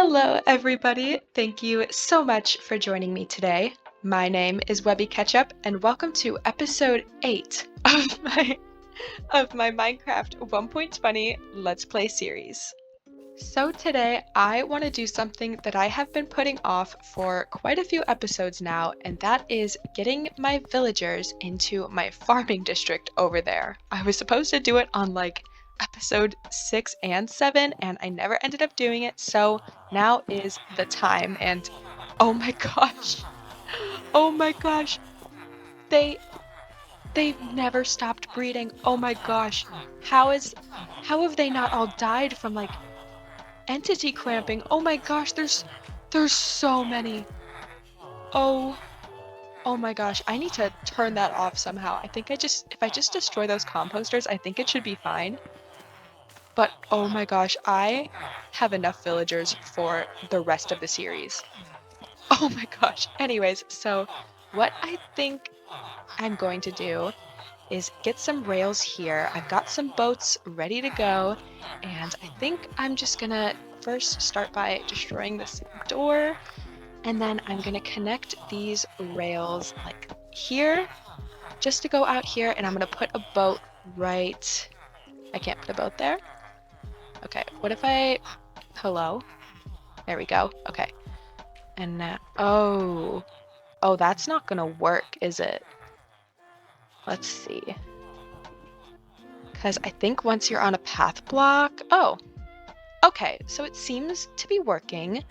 Hello, everybody. Thank you so much for joining me today. My name is Webby Ketchup, and welcome to episode 8 of my Minecraft 1.20 Let's Play series. So today I want to do something that I have been putting off for quite a few episodes now, and that is getting my villagers into my farming district over there. I was supposed to do it on episode 6 and 7, and I never ended up doing it, so now is the time. And oh my gosh, oh my gosh, they've never stopped breeding. Oh my gosh, how have they not all died from entity clamping? Oh my gosh, there's so many. Oh oh my gosh, I need to turn that off somehow. I think if I just destroy those composters, I think it should be fine. But oh my gosh, I have enough villagers for the rest of the series. Oh my gosh. Anyways, so what I think I'm going to do is get some rails here. I've got some boats ready to go, and I think I'm just gonna first start by destroying this door, and then I'm gonna connect these rails like here, just to go out here, and I'm gonna put a boat right... I can't put a boat there? Okay, what if hello? There we go. Okay. And now... Oh, that's not gonna work, is it? Let's see. Because I think once you're on a path block... Oh, okay, so it seems to be working.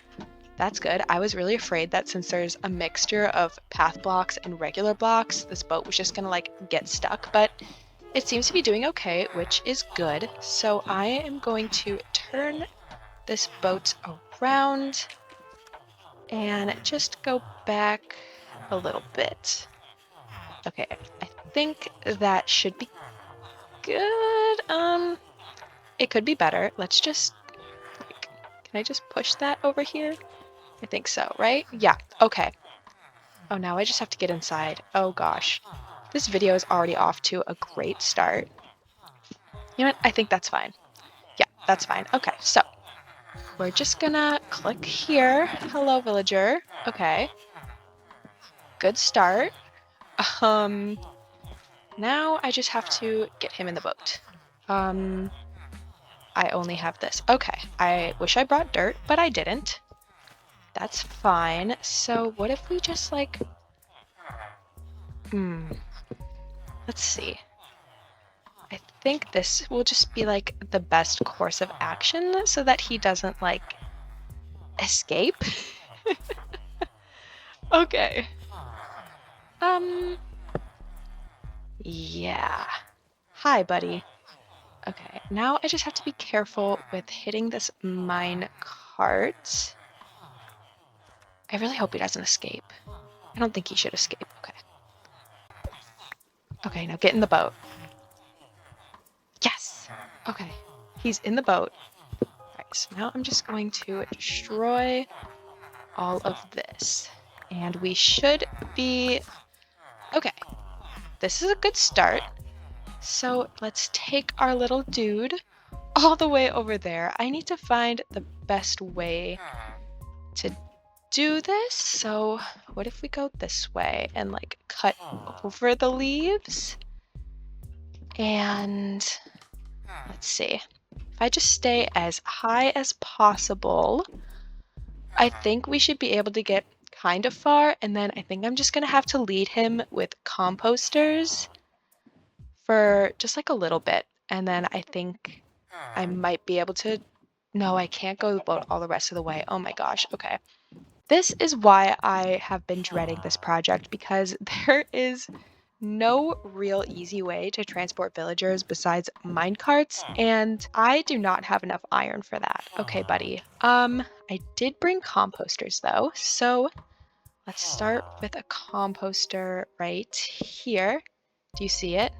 That's good. I was really afraid that since there's a mixture of path blocks and regular blocks, this boat was just gonna get stuck, but it seems to be doing okay, which is good. So I am going to turn this boat around and just go back a little bit. Okay, I think that should be good. It could be better. Let's just, can I just push that over here? I think so, right? Yeah, okay. Oh, now I just have to get inside. Oh gosh. This video is already off to a great start. You know what? I think that's fine. Yeah, that's fine. Okay, so we're just gonna click here. Hello, villager. Okay. Good start. Now I just have to get him in the boat. I only have this. Okay, I wish I brought dirt, but I didn't. That's fine. So what if we just let's see. I think this will just be the best course of action so that he doesn't escape. Okay. Yeah. Hi, buddy. Okay, now I just have to be careful with hitting this mine cart. I really hope he doesn't escape. I don't think he should escape. Okay. Okay, now get in the boat. Yes! Okay, he's in the boat. Alright, so now I'm just going to destroy all of this. And we should be... Okay, this is a good start. So let's take our little dude all the way over there. I need to find the best way to do this. So what if we go this way and cut over the leaves? And let's see. If I just stay as high as possible, I think we should be able to get kind of far. And then I think I'm just gonna have to lead him with composters for just a little bit, and then I think I might be able to... No, I can't go the boat all the rest of the way. Oh my gosh, okay. This is why I have been dreading this project, because there is no real easy way to transport villagers besides minecarts, and I do not have enough iron for that. Okay, buddy. I did bring composters though, so let's start with a composter right here. Do you see it?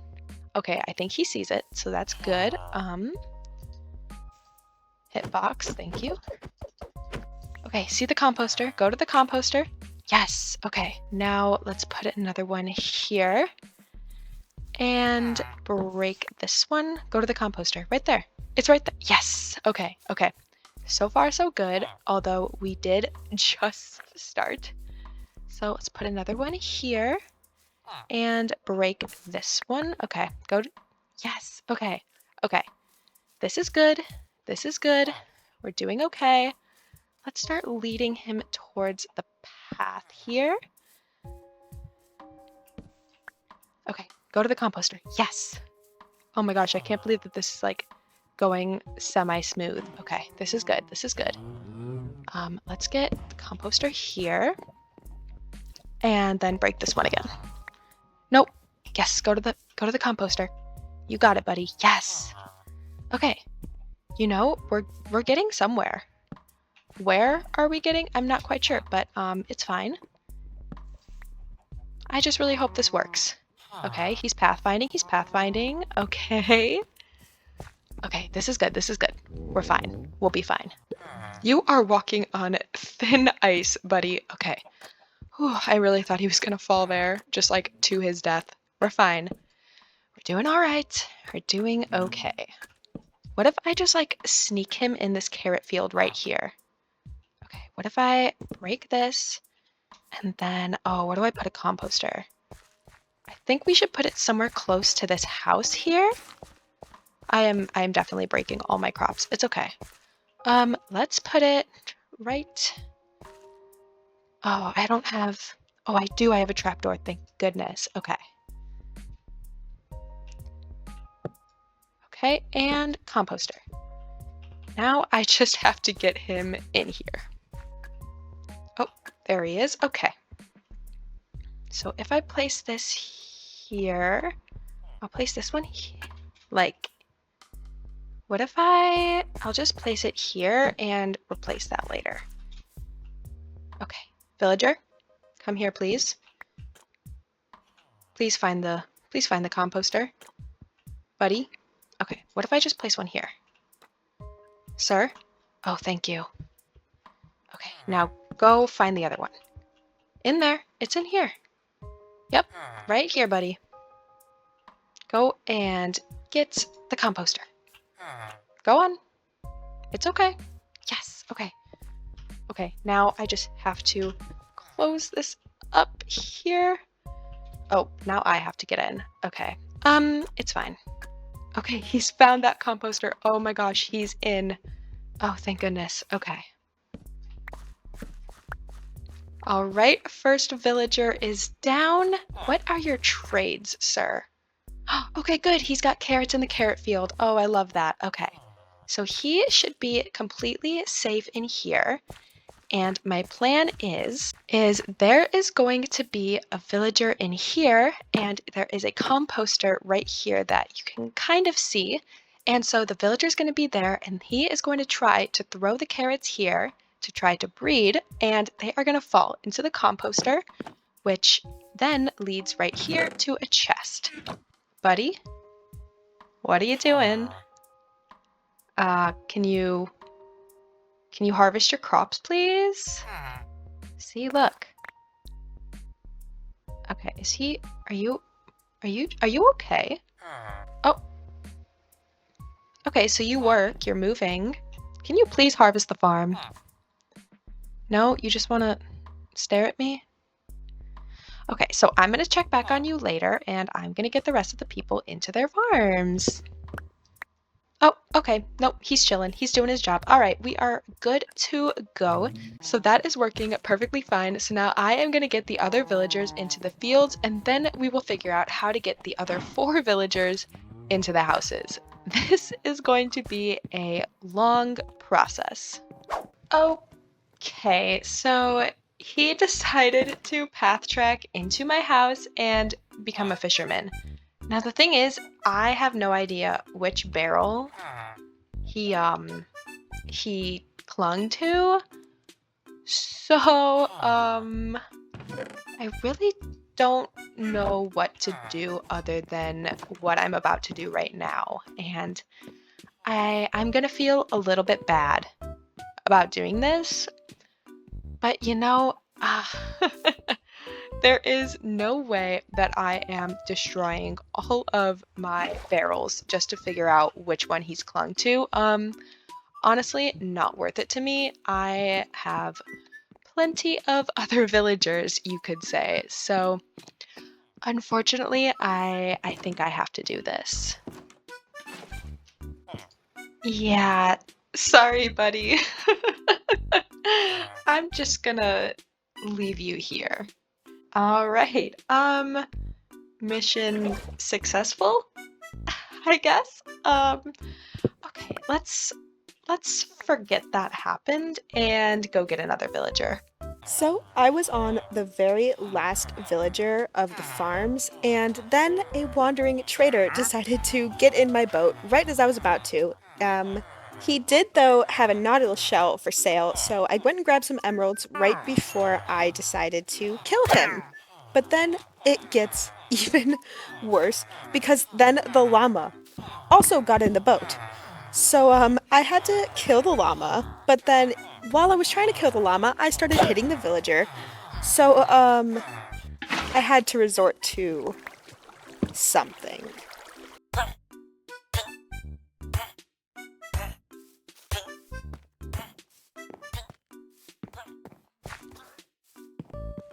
Okay, I think he sees it, so that's good. Hitbox, thank you. Okay, see the composter. Go to the composter. Yes, okay. Now let's put another one here. And break this one. Go to the composter, right there. It's right there. Yes, okay, okay. So far, so good, although we did just start. So let's put another one here and break this one. Okay, yes, okay, okay. This is good. This is good. We're doing okay. Let's start leading him towards the path here. Okay, go to the composter. Yes. Oh my gosh, I can't believe that this is like going semi-smooth. Okay, this is good. This is good. Let's get the composter here and then break this one again. Nope. Yes, go to the composter. You got it, buddy. Yes. Okay. You know, we're getting somewhere. Where are we getting? I'm not quite sure, but it's fine. I just really hope this works. Okay, he's pathfinding. He's pathfinding. Okay. Okay, this is good. This is good. We're fine. We'll be fine. You are walking on thin ice, buddy. Okay. Whew, I really thought he was gonna fall there, just like to his death. We're fine. We're doing all right. We're doing okay. What if I just like sneak him in this carrot field right here? Okay, what if I break this and then, oh, where do I put a composter? I think we should put it somewhere close to this house here. I am definitely breaking all my crops. It's okay. Let's put it right. Oh, I don't have, oh, I do. I have a trapdoor. Thank goodness. Okay. Okay, and composter. Now I just have to get him in here. Oh, there he is. Okay. So if I place this here, I'll place this one here. Like, what if I'll just place it here and replace that later. Okay, villager, come here, please. Please find the composter. Buddy. Okay, what if I just place one here? Sir? Oh, thank you. Okay, now go find the other one. In there. It's in here. Yep, right here, buddy. Go and get the composter. Go on. It's okay. Yes, okay. Okay, now I just have to close this up here. Oh, now I have to get in. Okay. It's fine. Okay, he's found that composter. Oh my gosh, he's in. Oh, thank goodness. Okay. All right, first villager is down. What are your trades, sir? Okay, good. He's got carrots in the carrot field. Oh, I love that. Okay. So he should be completely safe in here. And my plan is there is going to be a villager in here, and there is a composter right here that you can kind of see. And so the villager is going to be there, and he is going to try to throw the carrots here to try to breed, and they are going to fall into the composter, which then leads right here to a chest. Buddy, what are you doing? Can you harvest your crops, please? See, look. Okay, are you okay? Oh. Okay, so you work, you're moving. Can you please harvest the farm? No, you just want to stare at me? Okay, so I'm going to check back on you later, and I'm going to get the rest of the people into their farms. Oh, okay. Nope, he's chilling. He's doing his job. All right, we are good to go. So that is working perfectly fine. So now I am going to get the other villagers into the fields, and then we will figure out how to get the other 4 villagers into the houses. This is going to be a long process. Okay, so he decided to path track into my house and become a fisherman. Now the thing is, I have no idea which barrel he clung to. So, I really don't know what to do other than what I'm about to do right now. And I'm gonna feel a little bit bad about doing this. But you know, there is no way that I am destroying all of my barrels just to figure out which one he's clung to. honestly, not worth it to me. I have plenty of other villagers, you could say. So unfortunately, I think I have to do this. Yeah, sorry, buddy. I'm just gonna leave you here. All right. Mission successful, I guess. Okay, let's forget that happened and go get another villager. So I was on the very last villager of the farms, and then a wandering trader decided to get in my boat right as I was about to. He did, though, have a nautilus shell for sale, so I went and grabbed some emeralds right before I decided to kill him. But then it gets even worse because then the llama also got in the boat. So I had to kill the llama, but then while I was trying to kill the llama, I started hitting the villager. So I had to resort to something.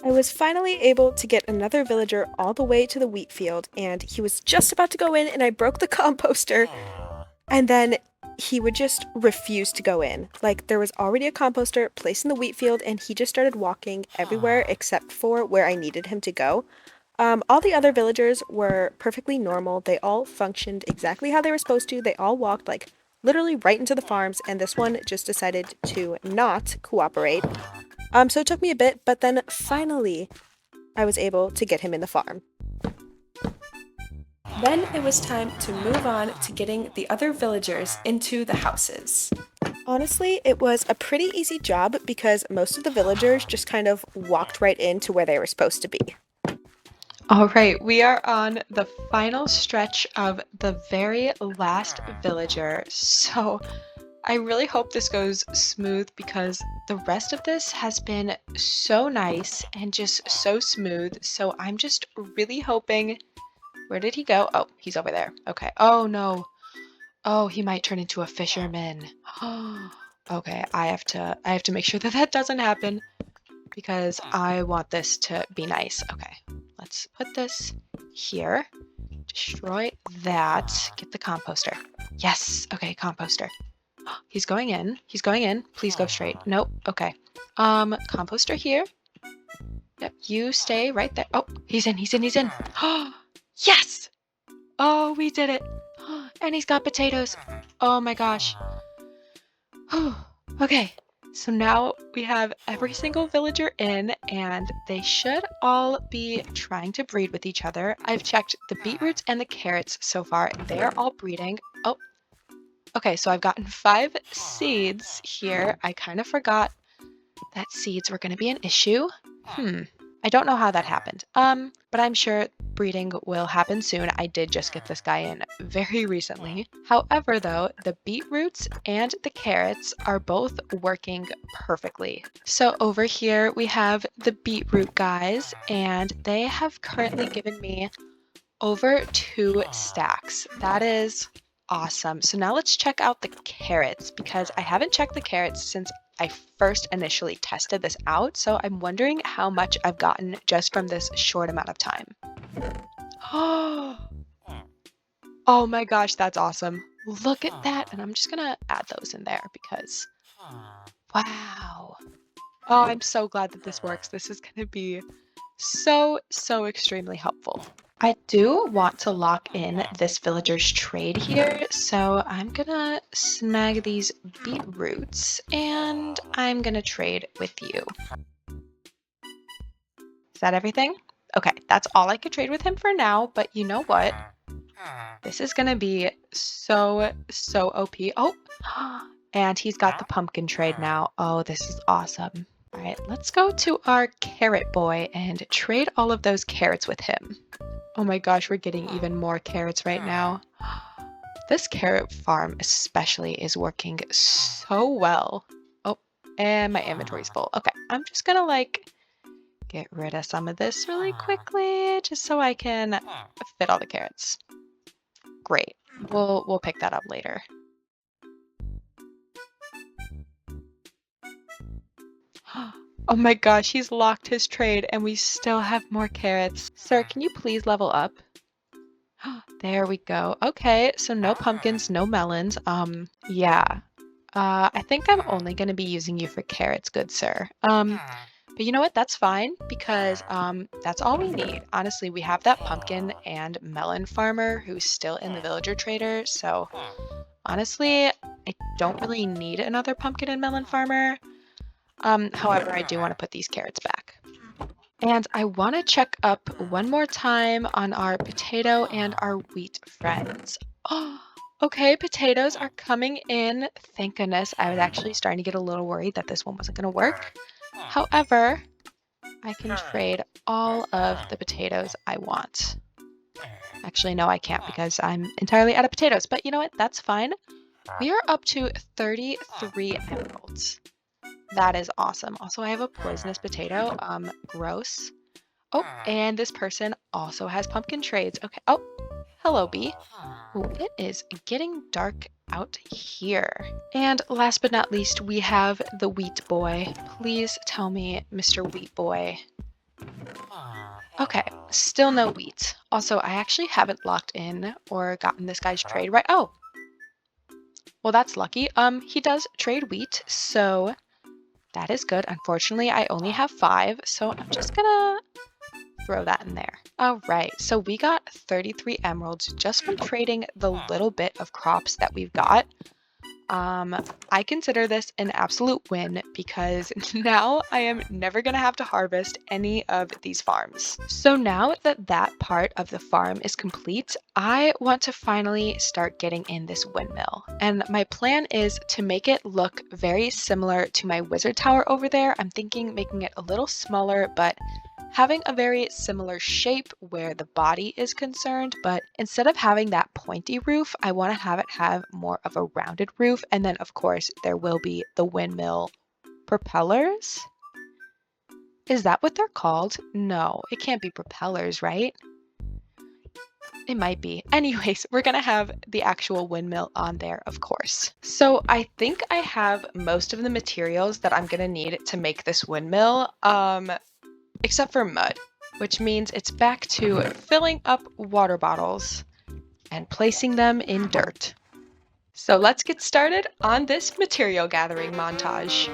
I was finally able to get another villager all the way to the wheat field, and he was just about to go in, and I broke the composter. And then he would just refuse to go in. Like, there was already a composter placed in the wheat field, and he just started walking everywhere except for where I needed him to go. All the other villagers were perfectly normal. They all functioned exactly how they were supposed to. They all walked, like, literally right into the farms, and this one just decided to not cooperate. So it took me a bit, but then finally I was able to get him in the farm. Then it was time to move on to getting the other villagers into the houses. Honestly, it was a pretty easy job because most of the villagers just kind of walked right into where they were supposed to be. All right, we are on the final stretch of the very last villager. So I really hope this goes smooth because the rest of this has been so nice and just so smooth. So I'm just really hoping. Where did he go? Oh, he's over there. Okay. Oh no. Oh, he might turn into a fisherman. Okay, I have to make sure that that doesn't happen because I want this to be nice. Okay. Let's put this here. Destroy that. Get the composter. Yes. Okay, composter. He's going in. He's going in. Please go straight. Nope. Okay. Composter here. Yep, you stay right there. Oh, he's in. He's in. He's in. Yes! Oh, we did it. And he's got potatoes. Oh my gosh. Okay. So now we have every single villager in, and they should all be trying to breed with each other. I've checked the beetroots and the carrots so far. They are all breeding. Oh, okay. So I've gotten 5 seeds here. I kind of forgot that seeds were going to be an issue. I don't know how that happened. But I'm sure breeding will happen soon. I did just get this guy in very recently. However, though, the beetroots and the carrots are both working perfectly. So over here we have the beetroot guys, and they have currently given me over 2 stacks. That is awesome. So now let's check out the carrots because I haven't checked the carrots since I first initially tested this out. So I'm wondering how much I've gotten just from this short amount of time. Oh my gosh, that's awesome. Look at that. And I'm just gonna add those in there because wow. Oh, I'm so glad that this works. This is gonna be so extremely helpful. I do want to lock in this villager's trade here, so I'm gonna snag these beetroots and I'm gonna trade with you. Is that everything? Okay, that's all I could trade with him for now, but you know what? This is gonna be so OP. Oh, and he's got the pumpkin trade now. Oh, this is awesome. All right, let's go to our carrot boy and trade all of those carrots with him. Oh my gosh, we're getting even more carrots right now. This carrot farm especially is working so well. Oh, and my inventory's full. Okay, I'm just gonna like get rid of some of this really quickly just so I can fit all the carrots. Great. We'll pick that up later. Oh my gosh, he's locked his trade and we still have more carrots. Sir, can you please level up? There we go. Okay, so no pumpkins, no melons. Yeah. I think I'm only going to be using you for carrots, good sir. But you know what? That's fine because that's all we need. Honestly, we have that pumpkin and melon farmer who's still in the villager trader. So honestly, I don't really need another pumpkin and melon farmer. However, I do want to put these carrots back. And I want to check up one more time on our potato and our wheat friends. Oh, okay, potatoes are coming in. Thank goodness. I was actually starting to get a little worried that this one wasn't going to work. However, I can trade all of the potatoes I want. Actually, no, I can't because I'm entirely out of potatoes. But you know what? That's fine. We are up to 33 emeralds. That is awesome. Also, I have a poisonous potato. Gross. Oh, and this person also has pumpkin trades. Okay. Oh, hello, bee. Oh, it is getting dark out here. And last but not least, we have the wheat boy. Please tell me, Mr. Wheat Boy. Okay, still no wheat. Also, I actually haven't locked in or gotten this guy's trade right. Oh, well, that's lucky. He does trade wheat, so that is good. Unfortunately, I only have 5, so I'm just gonna throw that in there. All right, so we got 33 emeralds just from trading the little bit of crops that we've got. I consider this an absolute win because now I am never going to have to harvest any of these farms. So now that that part of the farm is complete, I want to finally start getting in this windmill. And my plan is to make it look very similar to my wizard tower over there. I'm thinking making it a little smaller, but having a very similar shape where the body is concerned, but instead of having that pointy roof, I want to have it have more of a rounded roof. And then, of course, there will be the windmill propellers. Is that what they're called? No, it can't be propellers, right? It might be. Anyways, we're gonna have the actual windmill on there, of course. So I think I have most of the materials that I'm gonna need to make this windmill. Except for mud, which means it's back to filling up water bottles and placing them in dirt. So let's get started on this material gathering montage.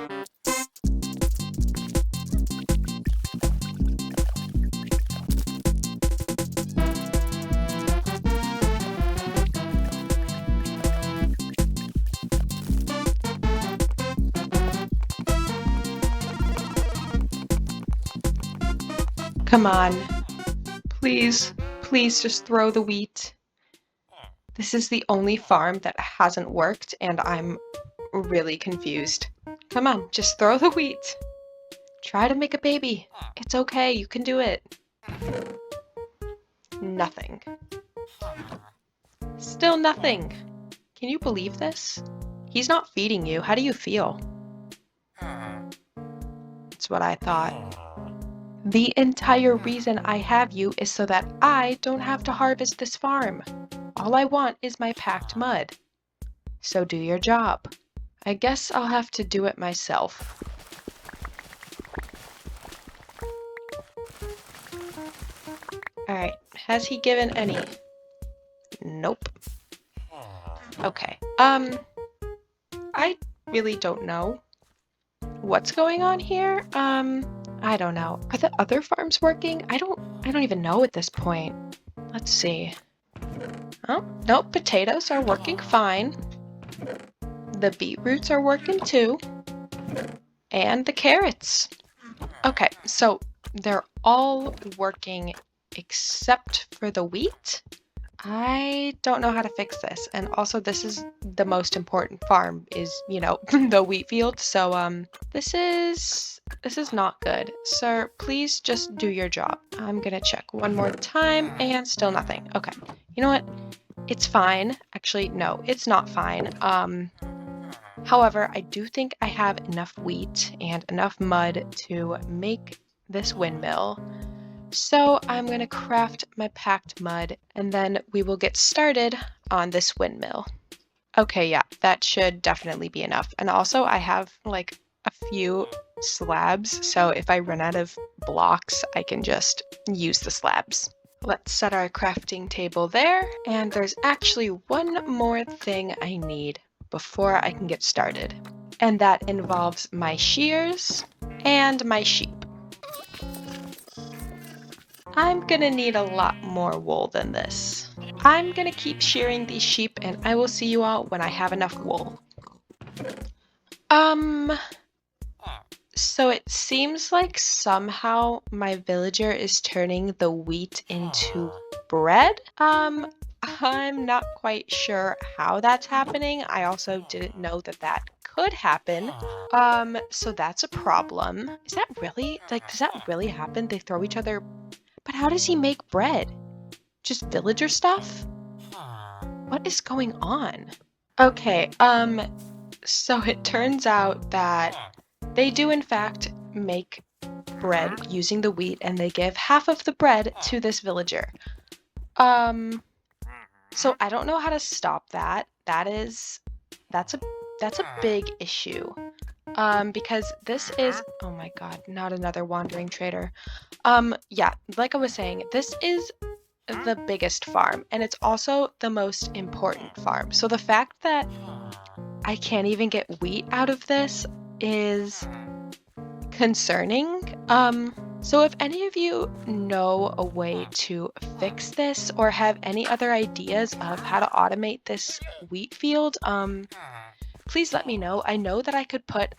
Come on, please, please just throw the wheat. This is the only farm that hasn't worked and I'm really confused. Come on, just throw the wheat. Try to make a baby. It's okay, you can do it. Nothing. Still nothing. Can you believe this? He's not feeding you. How do you feel? That's what I thought. The entire reason I have you is so that I don't have to harvest this farm. All I want is my packed mud. So do your job. I guess I'll have to do it myself. Alright, has he given any? Nope. Okay, I really don't know what's going on here. I don't know. Are the other farms working? I don't even know at this point. Let's see. Oh, nope, potatoes are working fine. The beetroots are working too. And the carrots. Okay, so they're all working except for the wheat. I don't know how to fix this. And also this is the most important farm is, you know, the wheat field. So this is not good. Sir, please just do your job. I'm gonna check one more time and still nothing. Okay. You know what? It's fine. Actually, no, it's not fine. However, I do think I have enough wheat and enough mud to make this windmill. So I'm going to craft my packed mud and then we will get started on this windmill. Okay, yeah, that should definitely be enough. And also I have like a few slabs, so if I run out of blocks, I can just use the slabs. Let's set our crafting table there, and there's actually one more thing I need before I can get started, and that involves my shears and my sheep. I'm gonna need a lot more wool than this. I'm gonna keep shearing these sheep, and I will see you all when I have enough wool. So it seems like somehow my villager is turning the wheat into bread. I'm not quite sure how that's happening. I also didn't know that that could happen. So that's a problem. Is that really, like, does that really happen? They throw each other, but how does he make bread? Just villager stuff? What is going on? Okay, so it turns out that they do in fact make bread using the wheat, and they give half of the bread to this villager. So I don't know how to stop that. That's a big issue. Because this is, oh my god, not another wandering trader. Yeah, like I was saying, this is the biggest farm, and it's also the most important farm. So the fact that I can't even get wheat out of this is concerning. So if any of you know a way to fix this or have any other ideas of how to automate this wheat field, please let me know. I know that I could put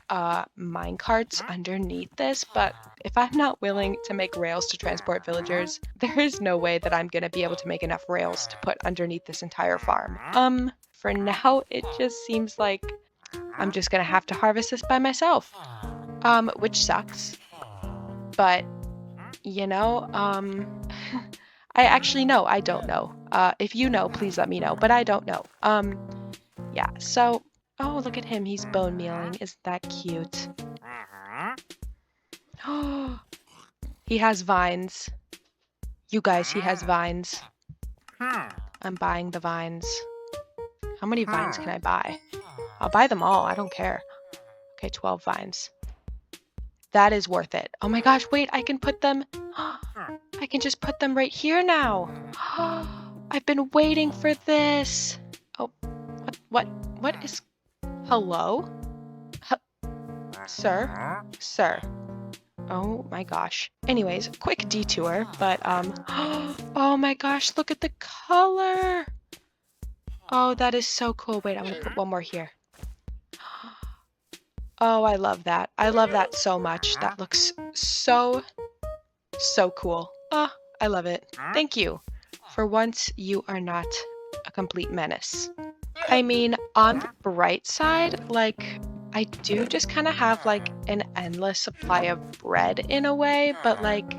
mine carts underneath this, but if I'm not willing to make rails to transport villagers, there is no way that I'm gonna be able to make enough rails to put underneath this entire farm. For now, it just seems like I'm just gonna have to harvest this by myself, which sucks. But, you know, I actually know, I don't know. If you know, please let me know, but I don't know. Yeah, so, oh, look at him, he's bone mealing. Isn't that cute? Oh, he has vines. You guys, he has vines. I'm buying the vines. How many vines can I buy? I'll buy them all, I don't care. Okay, 12 vines. That is worth it. Oh my gosh, wait, I can put them... I can just put them right here now. I've been waiting for this. Oh, what is... Hello? Sir? Sir. Oh my gosh. Anyways, quick detour, but, oh my gosh, look at the color. Oh, that is so cool. Wait, I'm gonna put one more here. Oh, I love that. I love that so much. That looks so cool. Oh, I love it. Thank you. For once, you are not a complete menace. I mean, on the bright side, like, I do just kind of have, like, an endless supply of bread in a way, but, like,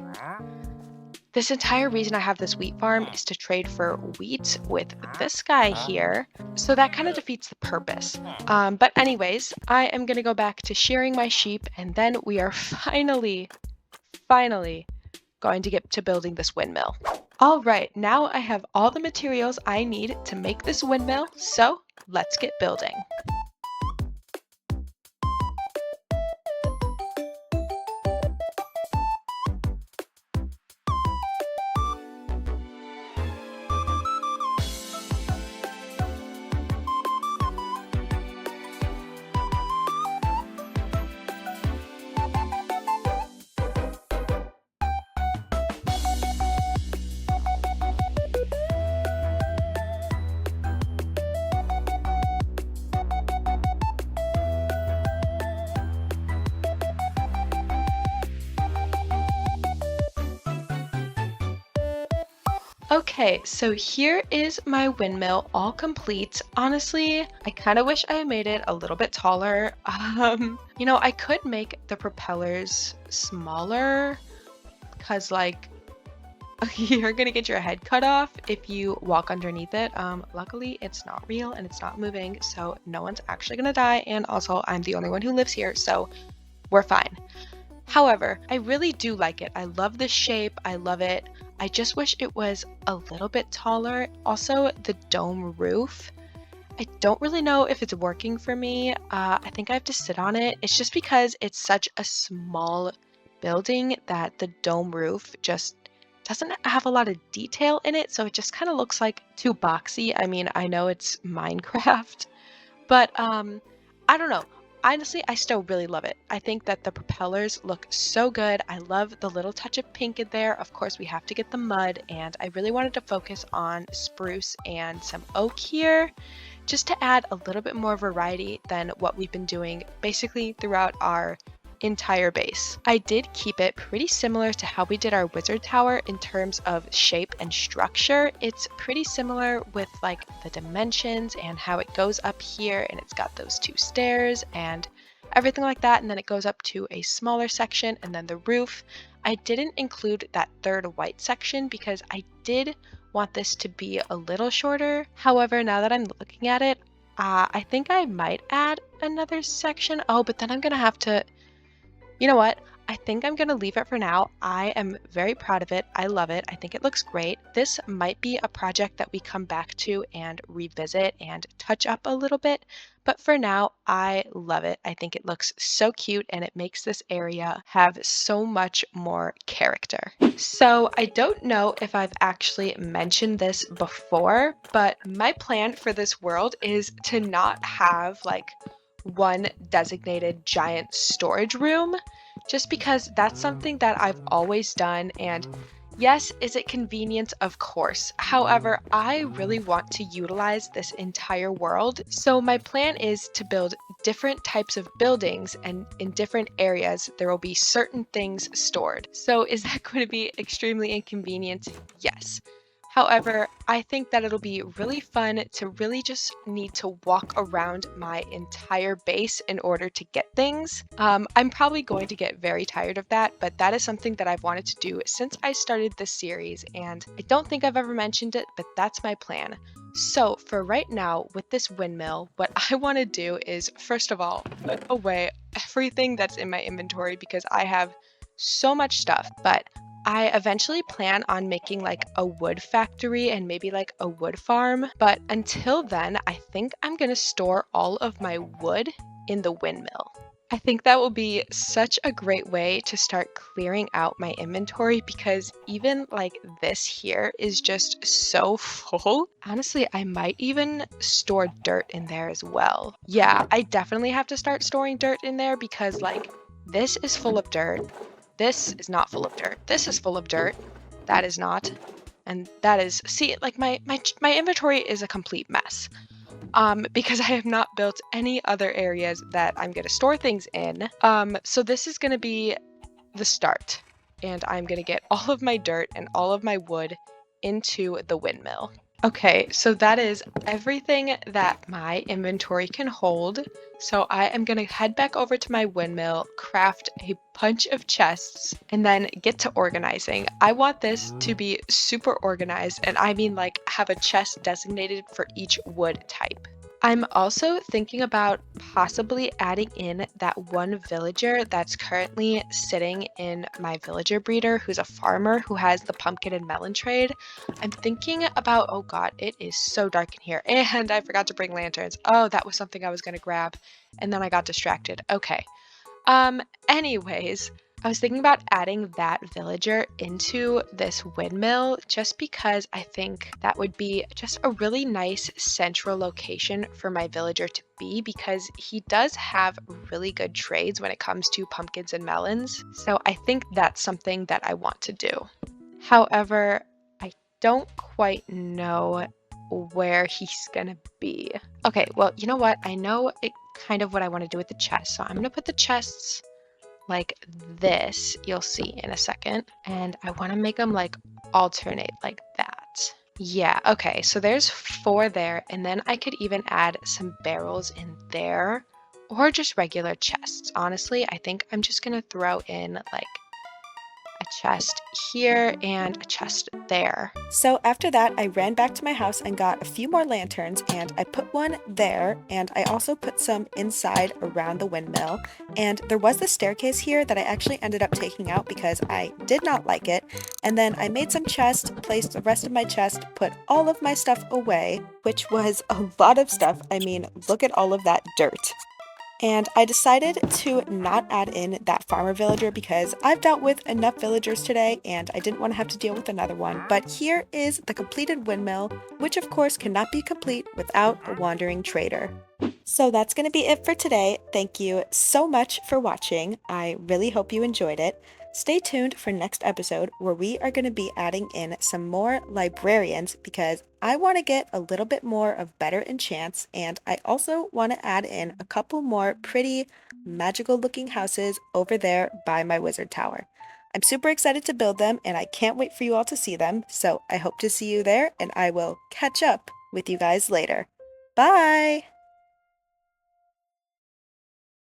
this entire reason I have this wheat farm is to trade for wheat with this guy here, so that kind of defeats the purpose. But anyways, I am going to go back to shearing my sheep, and then we are finally going to get to building this windmill. All right, now I have all the materials I need to make this windmill, so let's get building. Okay, so here is my windmill all complete. Honestly, I kind of wish I had made it a little bit taller. You know, I could make the propellers smaller because, like, you're gonna get your head cut off if you walk underneath it. Luckily, it's not real and it's not moving, so no one's actually gonna die. And also, I'm the only one who lives here, so we're fine. However, I really do like it. I love the shape. I love it. I just wish it was a little bit taller. Also, the dome roof. I don't really know if it's working for me. I think I have to sit on it. It's just because it's such a small building that the dome roof just doesn't have a lot of detail in it, so it just kind of looks like too boxy. I mean, I know it's Minecraft, but I don't know. Honestly, I still really love it. I think that the propellers look so good. I love the little touch of pink in there. Of course, we have to get the mud, and I really wanted to focus on spruce and some oak here just to add a little bit more variety than what we've been doing basically throughout our entire base. I did keep it pretty similar to how we did our wizard tower in terms of shape and structure. It's pretty similar with like the dimensions and how it goes up here, and it's got those two stairs and everything like that, and then it goes up to a smaller section and then the roof. I didn't include that third white section because I did want this to be a little shorter. However, now that I'm looking at it, I think I might add another section. Oh, but then I'm gonna have to, you know what? I think I'm going to leave it for now. I am very proud of it. I love it. I think it looks great. This might be a project that we come back to and revisit and touch up a little bit. But for now, I love it. I think it looks so cute and it makes this area have so much more character. So I don't know if I've actually mentioned this before, but my plan for this world is to not have like one designated giant storage room, just because that's something that I've always done. And yes, is it convenient? Of course. However, I really want to utilize this entire world. So my plan is to build different types of buildings, and in different areas, there will be certain things stored. So is that going to be extremely inconvenient? Yes. However, I think that it'll be really fun to really just need to walk around my entire base in order to get things. I'm probably going to get very tired of that, but that is something that I've wanted to do since I started this series, and I don't think I've ever mentioned it, but that's my plan. So for right now, with this windmill, what I want to do is, first of all, put away everything that's in my inventory because I have so much stuff, but I eventually plan on making like a wood factory and maybe like a wood farm. But until then, I think I'm going to store all of my wood in the windmill. I think that will be such a great way to start clearing out my inventory because even like this here is just so full. Honestly, I might even store dirt in there as well. Yeah, I definitely have to start storing dirt in there because like this is full of dirt. This is not full of dirt. This is full of dirt. That is not. And that is, see, like my inventory is a complete mess. Because I have not built any other areas that I'm gonna store things in. So this is gonna be the start. And I'm gonna get all of my dirt and all of my wood into the windmill. Okay, so that is everything that my inventory can hold. So I am going to head back over to my windmill, craft a bunch of chests, and then get to organizing. I want this to be super organized, and I mean like have a chest designated for each wood type. I'm also thinking about possibly adding in that one villager that's currently sitting in my villager breeder who's a farmer who has the pumpkin and melon trade. I'm thinking about, oh god, it is so dark in here, and I forgot to bring lanterns. Oh, that was something I was going to grab, and then I got distracted. Okay. Anyways, I was thinking about adding that villager into this windmill just because I think that would be just a really nice central location for my villager to be because he does have really good trades when it comes to pumpkins and melons. So I think that's something that I want to do. However, I don't quite know where he's gonna be. Okay, well, you know what? I know kind of what I want to do with the chest. So I'm gonna put the chests like this, you'll see in a second. And I want to make them like alternate like that. Yeah, okay, so there's 4 there, and then I could even add some barrels in there or just regular chests. Honestly, I think I'm just gonna throw in like, a chest here and a chest there. So after that, I ran back to my house and got a few more lanterns, and I put one there, and I also put some inside around the windmill. And there was the staircase here that I actually ended up taking out because I did not like it. And then I made some chests, placed the rest of my chest, put all of my stuff away, which was a lot of stuff. I mean, look at all of that dirt. And I decided to not add in that farmer villager because I've dealt with enough villagers today and I didn't want to have to deal with another one. But here is the completed windmill, which of course cannot be complete without a wandering trader. So that's going to be it for today. Thank you so much for watching. I really hope you enjoyed it. Stay tuned for next episode where we are going to be adding in some more librarians because I want to get a little bit more of better enchants, and I also want to add in a couple more pretty magical looking houses over there by my wizard tower. I'm super excited to build them and I can't wait for you all to see them, so I hope to see you there and I will catch up with you guys later. Bye!